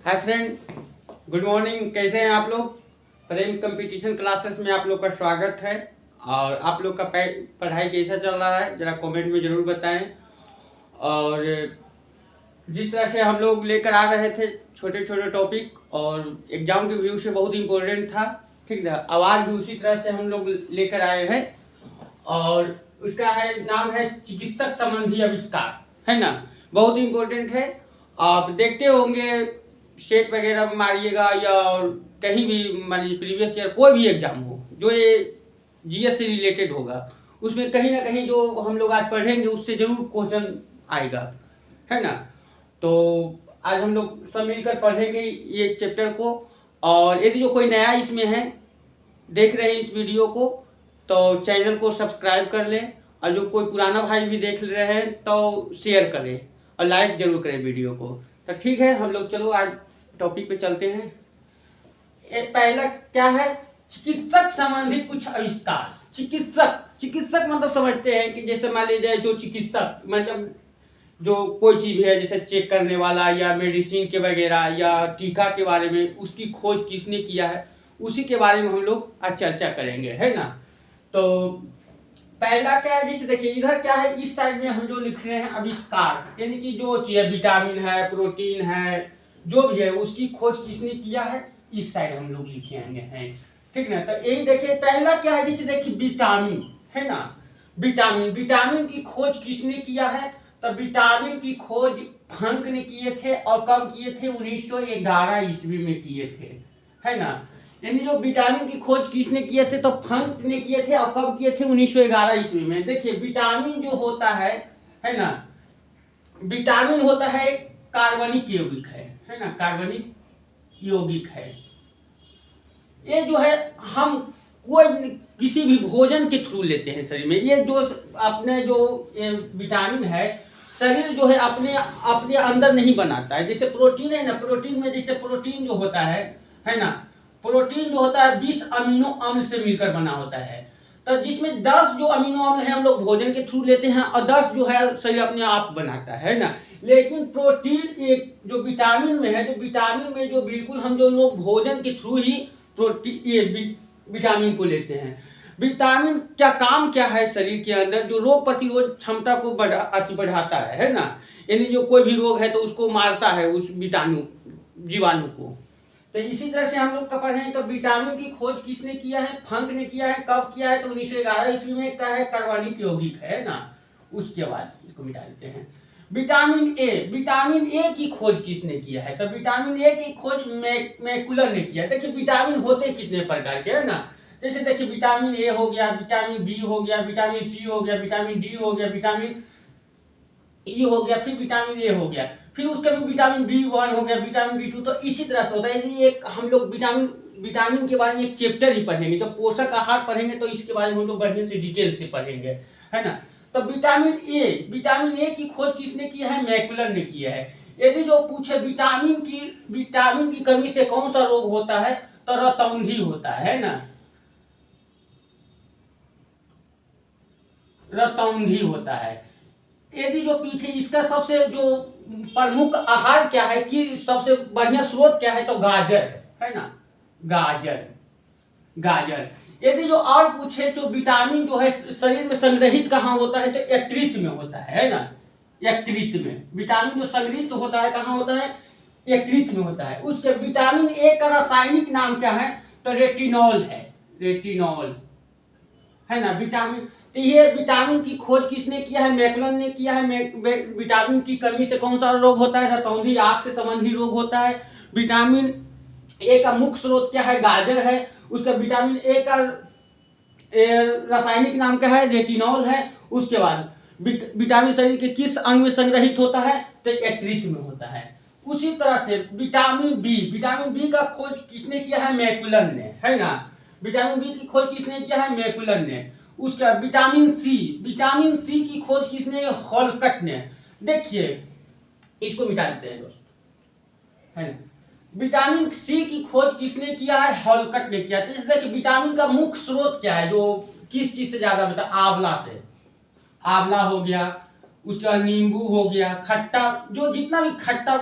Hi friend, good morning. कैसे हैं आप लोग? प्रेम कंपटीशन क्लासेस में आप लोग का स्वागत है। और आप लोग का पढ़ाई कैसा चल रहा है ज़रा कमेंट में ज़रूर बताएं। और जिस तरह से हम लोग लेकर आ रहे थे छोटे छोटे टॉपिक और एग्जाम के व्यू से बहुत इम्पोर्टेंट था, ठीक ना। आवाज़ भी उसी तरह से हम लोग लेकर आए हैं और उसका नाम है चिकित्सक संबंधी आविष्कार, है ना। बहुत इम्पोर्टेंट है। आप देखते होंगे, सेट वगैरह मारिएगा या कहीं भी मान लीजिए प्रीवियस ईयर कोई भी एग्जाम हो जो ये जीएस से रिलेटेड होगा, उसमें कहीं ना कहीं जो हम लोग आज पढ़ेंगे उससे जरूर क्वेश्चन आएगा, है ना। तो आज हम लोग सब मिलकर पढ़ेंगे ये चैप्टर को। और यदि जो कोई नया इसमें है देख रहे हैं इस वीडियो को, तो चैनल को सब्सक्राइब कर लें। और जो कोई पुराना भाई भी देख रहे हैं तो शेयर करें और लाइक जरूर करें वीडियो को। तो ठीक है, हम लोग चलो आज टॉपिक पे चलते हैं। पहला क्या है? चिकित्सक संबंधी कुछ आविष्कार। चिकित्सक चिकित्सक मतलब समझते हैं कि जैसे मान लीजिए जो चिकित्सक मतलब जो कोई चीज है जैसे चेक करने वाला या मेडिसिन के वगैरह या टीका के बारे में उसकी खोज किसने किया है, उसी के बारे में हम लोग आज चर्चा करेंगे, है ना। तो पहला क्या है, जैसे देखिए इधर क्या है, इस साइड में हम जो लिख रहे हैं आविष्कार, यानी कि जो चीज विटामिन है, प्रोटीन है, जो भी है उसकी खोज किसने किया है, इस साइड हम लोग लिखेंगे हैं, ठीक ना। तो यही देखिए पहला क्या है, जैसे देखिए विटामिन, है ना। विटामिन विटामिन की खोज किसने किया है? तो विटामिन की खोज फंक ने किए थे और कब किए थे? 1911 ईस्वी में किए थे, है ना। यानी जो विटामिन की खोज किसने किए थे? तो फंक ने किए थे। और कब किए थे? 1911 ईस्वी में। देखिए विटामिन जो होता है ना, विटामिन होता है कार्बनिक यौगिक है ना, कार्बनिक यौगिक है। ये जो है हम कोई किसी भी भोजन के थ्रू लेते हैं शरीर में। ये जो अपने जो विटामिन है शरीर जो है अपने अपने अंदर नहीं बनाता है। जैसे प्रोटीन है ना, प्रोटीन में जैसे प्रोटीन जो होता है ना, प्रोटीन जो होता है 20 अमीनो अम्ल से मिलकर बना होता है। तो जिसमें 10 जो अमीनो अम्ल है हम लोग भोजन के थ्रू लेते हैं और 10 जो है शरीर अपने आप बनाता है ना। लेकिन प्रोटीन एक जो विटामिन में है, जो विटामिन में जो बिल्कुल हम जो लोग भोजन के थ्रू ही प्रोटीन ये विटामिन को लेते हैं। विटामिन क्या काम क्या है शरीर के अंदर? जो रोग प्रतिरोध क्षमता को बढ़ाता है ना। यानी जो कोई भी रोग है तो उसको मारता है, उस जीवाणु को। तो इसी तरह से हम लोग का पढ़े तो विटामिन की खोज किसने किया है? फंक ने किया है। कब किया है? तो 1911 ईस्वी में का है, कार्बनिक यौगिक है ना। उसके बाद इसको मिटा देते हैं। विटामिन ए, विटामिन ए की खोज किसने किया है? तो विटामिन ए की खोज मैकुलर ने किया। देखिए विटामिन होते कितने प्रकार के, है ना। जैसे देखिए विटामिन ए हो गया, विटामिन बी हो गया, विटामिन सी हो गया, विटामिन डी हो गया, विटामिन ई हो गया, फिर विटामिन ए हो गया, फिर उसके भी विटामिन B1 हो गया, विटामिन B2। तो इसी तरह से होता है। यदि एक हम लोग विटामिन के बारे में एक चैप्टर ही पढ़ेंगे, जब पोषक आहार पढ़ेंगे तो इसके बारे में हम लोग बढ़िया से डिटेल से पढ़ेंगे, है ना। तो विटामिन ए की खोज किसने की है? मैकुलर ने किया है। यदि जो पूछे विटामिन की कमी से कौन सा रोग होता है, तो रतौंधी होता है ना, रतौंधी होता है। यदि जो पीछे इसका सबसे जो प्रमुख आहार क्या है कि सबसे बढ़िया स्रोत क्या है? तो गाजर है ना, गाजर गाजर। यदि जो और पूछे तो विटामिन जो है शरीर में संग्रहित कहाँ होता है? तो यकृत में होता है ना, यकृत में। विटामिन जो संग्रहित होता है कहाँ होता है? यकृत में होता है। उसके विटामिन ए का रासायनिक नाम क्या है? तो रेटिनॉल है, रेटिनॉल, है ना। विटामिन, तो ये विटामिन की खोज किसने किया है? मैकुलर ने किया है। विटामिन की कमी से कौन सा रोग होता है? रतौंधी, आंख से संबंधी रोग होता है। विटामिन ए का मुख्य स्रोत क्या है? गाजर है। उसका विटामिन ए का रासायनिक नाम क्या है? रेटिनॉल है। उसके बाद विटामिन शरीर के किस अंग में संग्रहित होता है? तो यकृत में होता है। उसी तरह से विटामिन बी का खोज किसने किया है? मैकुलर ने, है ना। विटामिन बी की खोज किसने किया है? मैकुलर ने। उसका विटामिन सी की खोज किसने? हॉलकट ने। देखिए इसको मिटा देते हैं दोस्त, है ना। विटामिन सी की खोज किसने किया है? हॉलकट ने किया। जैसे देखिए विटामिन का मुख्य स्रोत क्या है? जो किस चीज से ज्यादा मिलता है? आंवला से। आंवला हो गया, उसके बाद नींबू हो गया, खट्टा, जो जितना भी खट्टा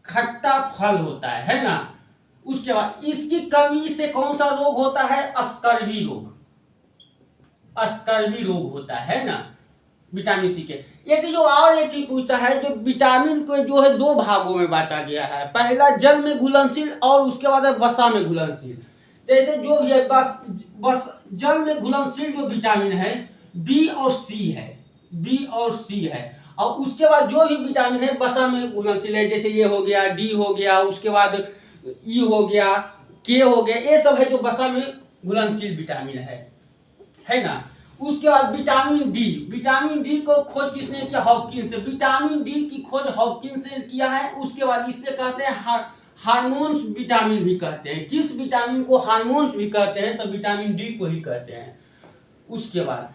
खट्टा फल होता है ना। उसके बाद इसकी कमी से कौन सा रोग होता है? स्कर्वी रोग, स्कर्वी रोग होता है ना विटामिन सी के। यदि जो और एक चीज पूछता है, जो विटामिन को जो है दो भागों में बांटा गया है, पहला जल में घुलनशील और उसके बाद वसा में घुलनशील। जैसे जो भी है बस जल में घुलनशील जो विटामिन है बी और सी है, बी और सी है। और उसके बाद जो भी विटामिन है वसा में घुलनशील है, जैसे ये हो गया, डी हो गया, उसके बाद ई हो गया, के हो गया, ये सब है जो वसा में घुलनशील विटामिन है ना। उसके बाद विटामिन डी, विटामिन डी को खोज किसने किया? हॉपकिंस से। विटामिन डी की खोज हॉपकिंस से किया है। उसके बाद इससे कहते हैं हार्मोन्स विटामिन भी कहते हैं। किस विटामिन को हार्मोन्स भी कहते हैं? तो विटामिन डी को ही कहते हैं। उसके बाद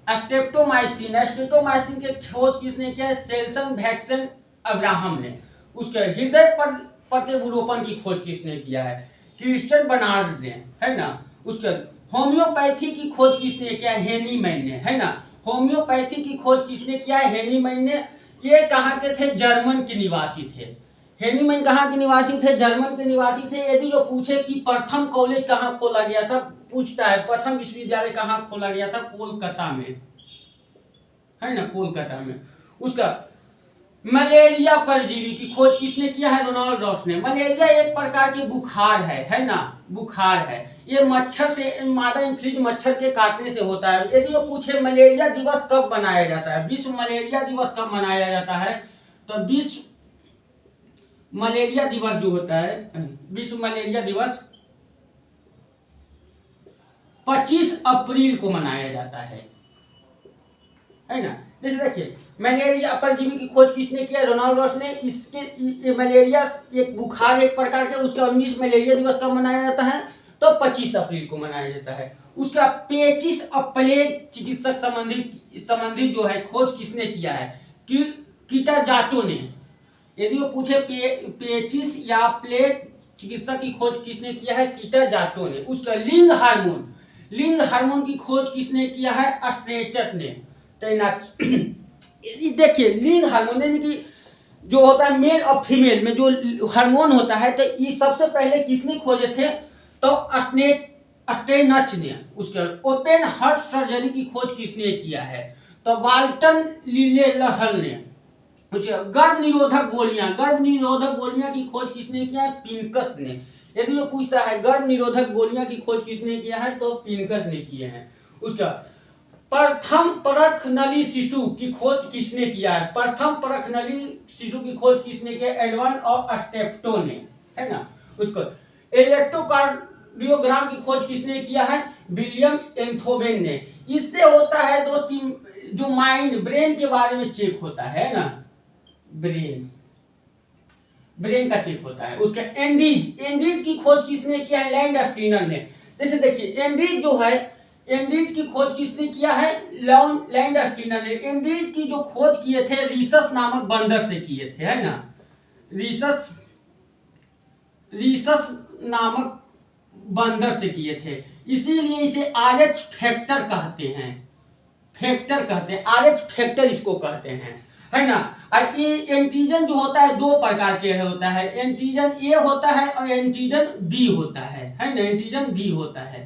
स्ट्रेप्टोमाइसिन, स्ट्रेप्टोमाइसिन की खोज किसने किया है? सेल्सन वैक्सन अब्राहम ने। उसके हृदय प्रत्यारोपण की खोज किसने किया है? क्रिस्टियन बर्नार्ड ने, है ना। उसके होम्योपैथी की खोज किसने किया है? हेनीमैन ने, है ना। होम्योपैथी की खोज किसने किया है? हेनीमैन ने। ये कहाँ के थे? जर्मन के निवासी थे। हेनीमैन कहाँ के निवासी थे? जर्मन के निवासी थे। यदि लोग पूछे कि प्रथम कॉलेज कहाँ खोला गया था, पूछता है प्रथम विश्वविद्यालय कहाँ खोला गया था? कोलकाता में, है ना, कोलकाता में। उसका मलेरिया परजीवी की खोज किसने किया है? रोनाल्ड रॉस ने। मलेरिया एक प्रकार की बुखार है ना, बुखार है। ये मच्छर से, मादा इन्फ्लूएंजा मच्छर के काटने से होता है। यदि वो पूछे मलेरिया दिवस कब मनाया जाता है, विश्व मलेरिया दिवस कब मनाया जाता है, तो विश्व मलेरिया दिवस जो होता है, विश्व मलेरिया दिवस 25 अप्रैल को मनाया जाता है ना। जैसे देखिए मलेरिया परजीवी की खोज किसने किया? रोनाल्ड रॉस ने। इसके मलेरिया एक बुखार एक प्रकार के, उसका 19 मलेरिया दिवस कब मनाया जाता है? तो 25 अप्रैल को मनाया जाता है। उसका पेचिस प्लेग चिकित्सक संबंधित जो है खोज किसने किया है? कीटाजाटो ने। यदि वो पूछे पेचिस या प्लेग चिकित्सक की खोज किसने किया है? कीटाजाटो ने। उसका लिंग हार्मोन की खोज किसने किया है? स्ट्रेचर ने। देखिए लिंग हार्मोन यानी कि जो होता है मेल और फीमेल में जो हार्मोन होता है, तो ये सबसे पहले किसने खोजे थे? तो स्टेनच ने। उसके ओपन हार्ट सर्जरी की खोज किसने किया है? तो वाल्टन लिलेहल ने। गर्भ निरोधक गोलियां की खोज किसने किया है? पिनकस ने। यदि वो पूछता है गर्भ निरोधक गोलियां की खोज किसने किया है, तो पिनकस ने किए हैं। उसका प्रथम परख नली शिशु की खोज किसने किया है? प्रथम परख नली शिशु की खोज किसने किया? एडवर्ड और स्टेप्टो ने, है ना। उसको इलेक्ट्रोकार्डियोग्राम की खोज किसने किया है? विलियम एंथोवेन ने। इससे होता है दोस्तों जो माइंड ब्रेन के बारे में चेक होता है ना, ब्रेन का चेक होता है। उसके एंडीज की खोज किसने किया है? लैंडस्टीनर ने। जैसे देखिए एंडीज की खोज किसने किया है? लैंडस्टीनर ने। एंडीज की जो खोज किए थे रीसस नामक बंदर से किए थे, है ना। रीसस नामक बंदर से किए थे, इसीलिए इसे RH फैक्टर कहते हैं। RH फैक्टर इसको कहते हैं, है ना। और ये एंटीजन जो होता है दो प्रकार के होता है, एंटीजन ए होता है और एंटीजन बी होता है ना। एंटीजन बी होता है।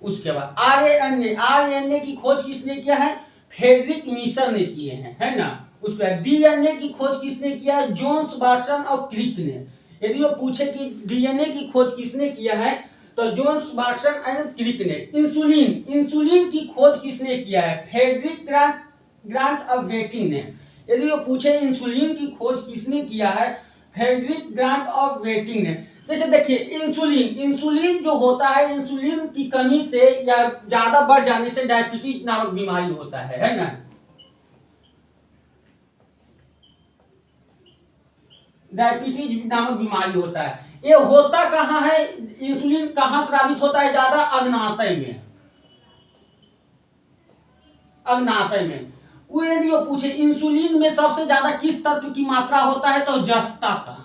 उसके बाद RNA की खोज किसने किया है? फ्रेडरिक मीसर ने किए हैं, है ना। उसके बाद DNA की खोज किसने किया है? जोन्स वाटसन और क्रिक ने। यदि वो पूछे कि DNA की खोज किसने किया है, तो जोन्स वाटसन एंड क्रिक ने। इंसुलिन की खोज किसने किया है? फ्रेडरिक ग्रांट ऑफ वेटिंग ने। यदि वो पूछे इंसुलिन की खोज किसने किया है? फ्रेडरिक ग्रांट ऑफ वेटिंग ने। जैसे देखिए इंसुलिन जो होता है, इंसुलिन की कमी से या ज्यादा बढ़ जाने से डायबिटीज नामक बीमारी होता है ना। डायबिटीज नामक बीमारी होता है। ये होता कहाँ है? इंसुलिन कहाँ स्रावित होता है ज्यादा? अग्नाशय में। वो यदि वो पूछे इंसुलिन में सबसे ज्यादा किस तत्व की मात्रा होता है, तो जस्ता का,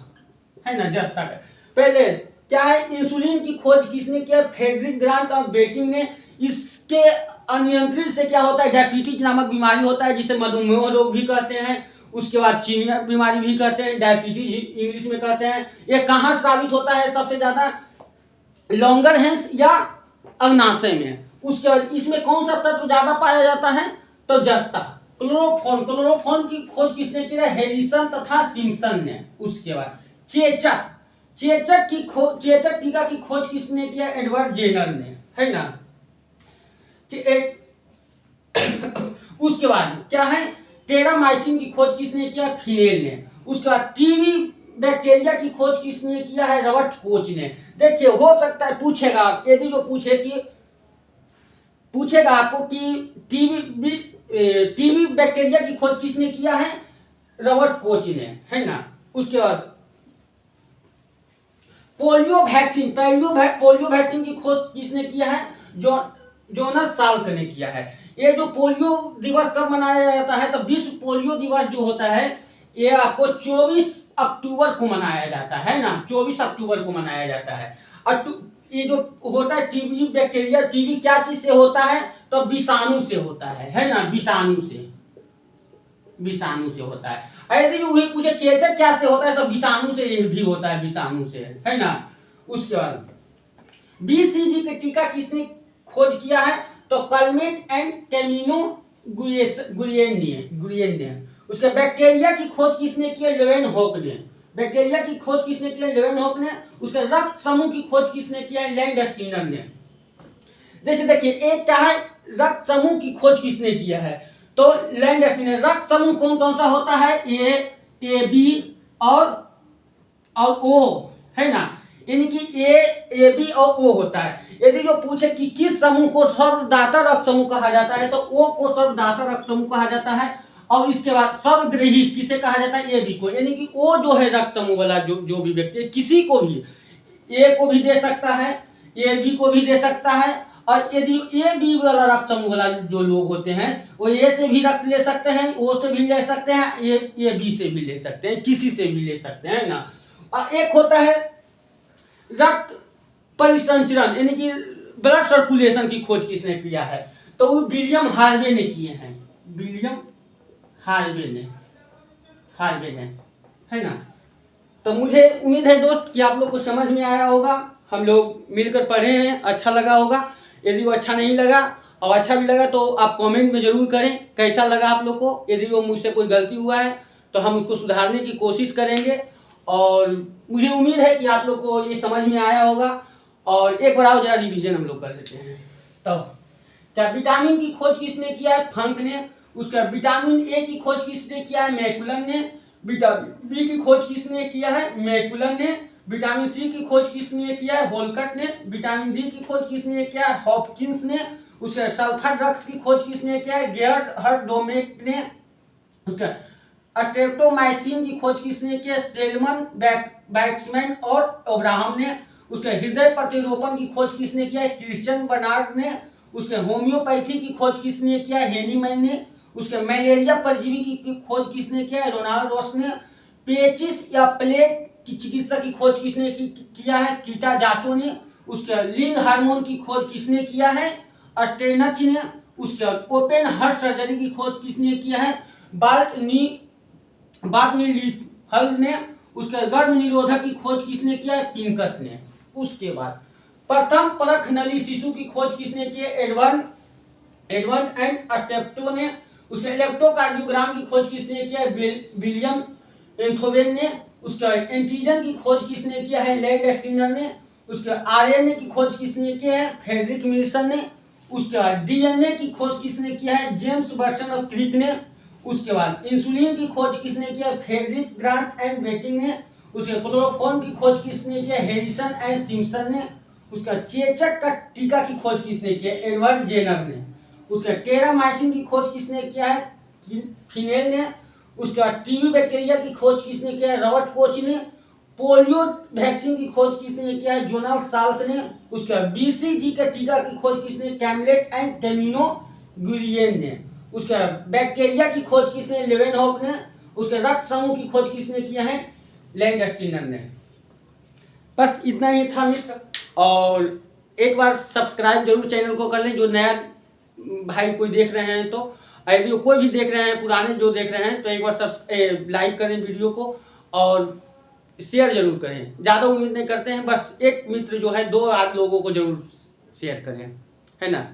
है ना, जस्ता का। पहले क्या है? इंसुलिन की खोज किसने किया? फ्रेडरिक ग्रांट ऑफ वेटिंग ने। इसके अनियंत्रित से क्या होता है? डायबिटीज नामक बीमारी होता है, जिसे मधुमेह रोग भी कहते हैं। उसके बाद चीनिया बीमारी भी कहते हैं, डायबिटीज इंग्लिश में कहते हैं। ये कहाँ साबित होता है सबसे ज्यादा? लॉन्गरहेंस या अग्नाशय में। उसके बाद इसमें कौन सा तत्व ज्यादा पाया जाता है? तो जस्ता। क्लोरोफॉर्म की खोज किसने की है? हैरिसन तथा सिम्पसन ने। उसके बाद चेचक टीका की खोज किसने किया? एडवर्ड जेनर ने, है ना। उसके बाद क्या है? टेरामाइसिन की खोज किसने किया? फिनेल ने। उसके बाद टीबी बैक्टीरिया की खोज किसने किया है? रॉबर्ट कोच ने। देखिए हो सकता है पूछेगा, यदि जो पूछेगा आपको कि टीबी बैक्टीरिया की खोज किसने किया है? रॉबर्ट कोच ने, है ना। उसके बाद पोलियो वैक्सीन की खोज किसने किया है? जोनास साल्क ने किया है। ये जो पोलियो दिवस कब मनाया जाता है? तो विश्व पोलियो दिवस जो होता है ये आपको 24 अक्टूबर को मनाया जाता है ना, 24 अक्टूबर को मनाया जाता है। ये जो होता है टीबी बैक्टीरिया, टीबी क्या चीज से होता है? तो विषाणु से होता है ना, विषाणु से होता है। यदि वही पूछे चेचक क्या से होता है? तो विषाणु से ये भी होता है, विषाणु से, है ना। उसके बाद बीसीजी के टीका किसने खोज किया है? तो कलमेट एंड टेमिनो गुरियन ने। उसके बैक्टीरिया की खोज किसने की? लेवेनहॉक ने। उसके रक्त समूह की खोज किसने किया? लैंडस्टीनर ने। जैसे देखिए एक क्या है, रक्त समूह की खोज किसने किया है? तो लैंडस्टीनर। रक्त समूह कौन कौन सा होता है? ए बी और ओ, है ना। यानी कि ए बी और ओ होता है। यदि जो पूछे कि किस समूह को सर्वदाता रक्त समूह कहा जाता है, तो ओ को सर्वदाता रक्त समूह कहा जाता है। और इसके बाद सर्वग्रही किसे कहा जाता है? ए बी को। यानी कि ओ जो है रक्त समूह वाला जो भी व्यक्ति है, किसी को भी, ए को भी दे सकता है, ए बी को भी दे सकता है। और यदि ए बी वाला रक्त समूह वाला जो लोग होते हैं वो ए से भी रक्त ले सकते हैं, ओ से भी ले सकते हैं, ए बी से भी ले सकते हैं, किसी से भी ले सकते हैं ना। और एक होता है रक्त परिसंचरण, यानी कि ब्लड सर्कुलेशन की खोज किसने किया है? तो वो विलियम हार्वे ने किए हैं, हार्वे ने, है ना। तो मुझे उम्मीद है दोस्त कि आप लोग को समझ में आया होगा। हम लोग मिलकर पढ़े हैं, अच्छा लगा होगा। यदि वो अच्छा नहीं लगा और अच्छा भी लगा तो आप कमेंट में जरूर करें कैसा लगा आप लोग को। यदि वो मुझसे कोई गलती हुआ है तो हम उसको सुधारने की कोशिश करेंगे। और मुझे उम्मीद है कि आप लोग को ये समझ में आया होगा। और एक बार और जरा रिवीजन हम लोग कर लेते हैं। तो क्या विटामिन की खोज किसने किया है? फंक ने। उसका विटामिन ए की खोज किसने किया है? मैकुलन ने। विटामिन बी की खोज किसने किया है? मैकुलन ने। विटामिन सी की खोज किसने किया है? होलकट ने। विटामिन डी की खोज किसने किया है? हॉपकिंस ने। उसके सल्फर ड्रग्स की खोज किसने किया है? गेहर्ड डोमेक ने। उसका स्ट्रेप्टोमाइसिन की खोज किसने किया? सेल्मन बैक्समैन और ओब्राहम ने। उसके हृदय प्रतिरोपण की खोज किसने किया है? क्रिश्चियन बर्नार्ड ने। उसके होम्योपैथी की खोज किसने किया है? हेनीमैन ने। उसके मलेरिया परजीवी की खोज किसने किया है? रोनाल्ड रॉस ने। पेचिस या प्लेग की चिकित्सा की खोज किसने किया है? कीटा जाटो ने। उसके लिंग हार्मोन की खोज किसने किया है? स्टेनच ने। उसके ओपन हार्ट सर्जरी की खोज किसने किया है? हल ने। उसके गर्भ निरोधक की खोज किसने किया है? पिंकस ने। उसके बाद प्रथम परख नली शिशु की खोज किसने की है? एडवर्ड एंड स्टेप्टो ने। उसके इलेक्ट्रोकार्डियोग्राम की खोज किसने किया है? विलियम एंथोवेन ने। उसके एंटीजन की खोज किसने किया है? लैंडस्टीनर ने। उसके आरएनए की खोज किसने किया है? फ्रेडरिक विल्सन ने। उसके बाद डीएनए की खोज किसने किया है? जेम्स बर्सन और क्रिक ने। उसके बाद इंसुलिन की खोज किसने किया? फ्रेडरिक ग्रांट एंड बेटिंग ने। उसके क्लोरोफॉर्म की खोज किसने किया? हैरिसन एंड सिम्पसन ने। उसका चेचक का टीका की खोज किसने किया? एडवर्ड जेनर ने। उसका टेरामाइसिन की खोज किसने किया है? फिनेल ने। उसके बाद टीबी बैक्टीरिया की खोज किसने किया है? रॉबर्ट कोच ने। पोलियो वैक्सीन की खोज किसने किया है? जोनास साल्क ने। उसके बाद बीसीजी के टीका की खोज किसने? कैमलेट एंड टेमिनो गुरियन ने। उसके बैक्टीरिया की खोज किसने? लेवेनहॉक ने। उसके रक्त समूह की खोज किसने किया है? लैंडस्टीनर ने। बस इतना ही था मित्र। और एक बार सब्सक्राइब जरूर चैनल को कर लें जो नया भाई कोई देख रहे हैं तो। वीडियो कोई भी देख रहे हैं, पुराने जो देख रहे हैं, तो एक बार लाइक करें वीडियो को और शेयर जरूर करें। ज़्यादा उम्मीद नहीं करते हैं, बस एक मित्र जो है 2 लोगों को जरूर शेयर करें, है ना।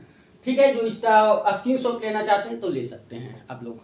ठीक है, जो इसका स्क्रीनशॉट लेना चाहते हैं तो ले सकते हैं आप लोग।